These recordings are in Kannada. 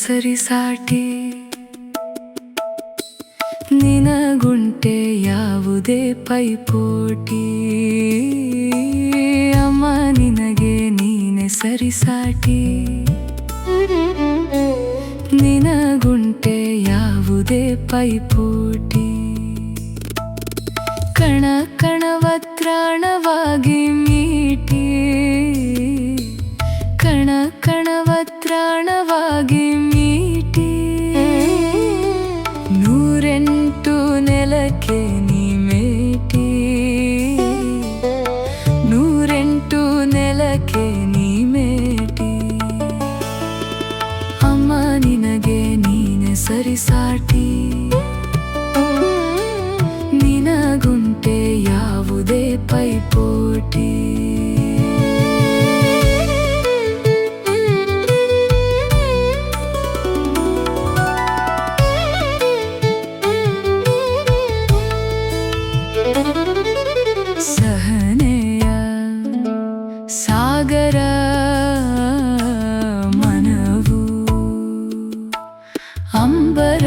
ಸರಿಸಾಟಿ ನಿನಗುಂಟೆ ಯಾವುದೇ ಪೈಪೋಟಿ ಅಮ್ಮ ನಿನಗೆ ನೀನೆ ಸರಿಸಾಟಿ ನಿನಗುಂಟೆ ಯಾವುದೇ ಪೈಪೋಟಿ ಕಣ ಕಣವ ತ್ರಾಣವಾಗಿ ಮೀಟಿ ಕಣ ಕಣವ ತ್ರಾಣವಾಗಿ ಮೀಟಿ ನೂರೆಂಟು ನೆಲಕ್ಕೆ ನೀ ಮೇಟಿ ನೂರೆಂಟು ನೆಲಕ್ಕೆ ನೀ ಮೇಟಿ ಅಮ್ಮ ನಿನಗೆ ನೀನೆ ಸರಿಸಾಟಿ ನಿನಗುಂಟೆ ಯಾವುದೇ ಪೈಪೋಟಿ ಸಹನೆಯ ಸಾಗರ ಮನವು ಅಂಬರ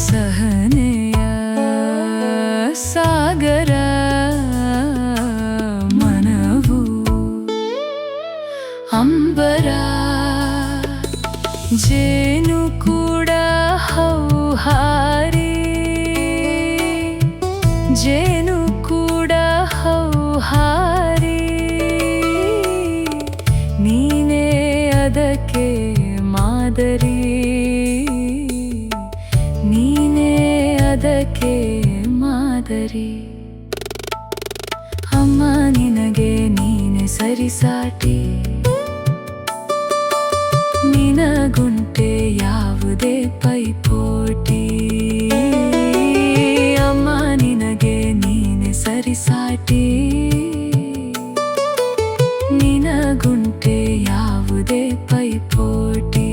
ಸಹನೆಯ ಸಾಗರ ಮನವು ಅಂಬರ ಜೇನು ಕೂಡ ಹೌಹಾರಿ ಜೇನು ಕೂಡ ಹೌಹಾರಿ ನೀನೇ ಅದಕ್ಕೆ ಮಾದರಿ ನೀನೇ ಅದಕ್ಕೆ ಮಾದರಿ ಅಮ್ಮ ನಿನಗೆ ನೀನೆ ಸರಿಸಾಟಿ ನಿನಗುಂಟೆ ಯಾವುದೇ ಪೈಪೋಟಿ ಅಮ್ಮ ನಿನಗೆ ನೀನೆ ಸರಿಸಾಟಿ ನಿನಗುಂಟೆ ಯಾವುದೇ ಪೈಪೋಟಿ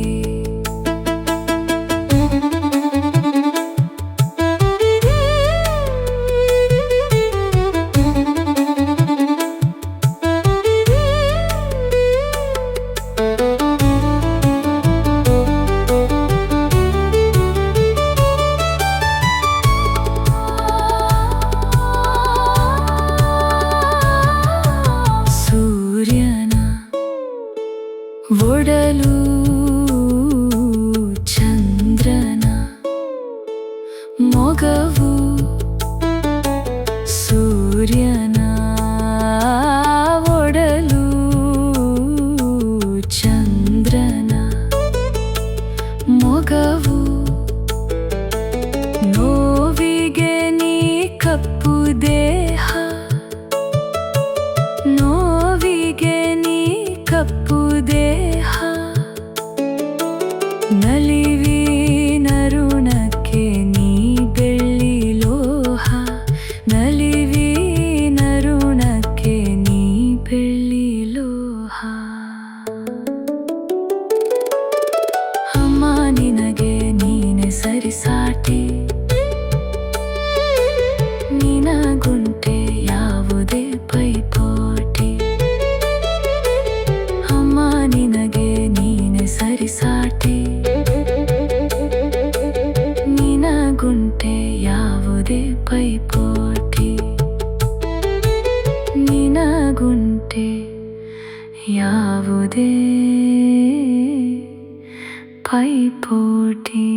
ಒಡಲು ಚಂದ್ರನ ಮೊಗವು ಸೂರ್ಯನ ಒಡಲು ಚಂದ್ರನ ಮೊಗವು ನೋವಿಗೆ ನೀ ಕಪ್ಪು ದೇಹ ನೋವಿಗೆ ನೀ ಕಪ್ಪು ದೇಹ ನಲಿವಿ ನರುಣಕ್ಕೆ ನೀ ಬೆಳ್ಳಿ ಲೋಹ ನಲಿವಿ ನರುಣಕ್ಕೆ ನೀ ಬೆಳ್ಳಿ ಲೋಹ ಅಮ್ಮ ನಿನಗೆ ನೀನೆ ಸರಿಸಾಟಿ ನಿನಗುಂಟೆ ಯಾವುದೇ ಪೈಪೋಟಿ ಅಮ್ಮ ನಿನಗೆ ನೀನೆ ಸರಿಸಾಟಿ ನಿನಗುಂಟೆ ಯಾವುದೇ ಪೈಪೋಟಿ ನಿನಗುಂಟೆ ಯಾವುದೇ ಪೈಪೋಟಿ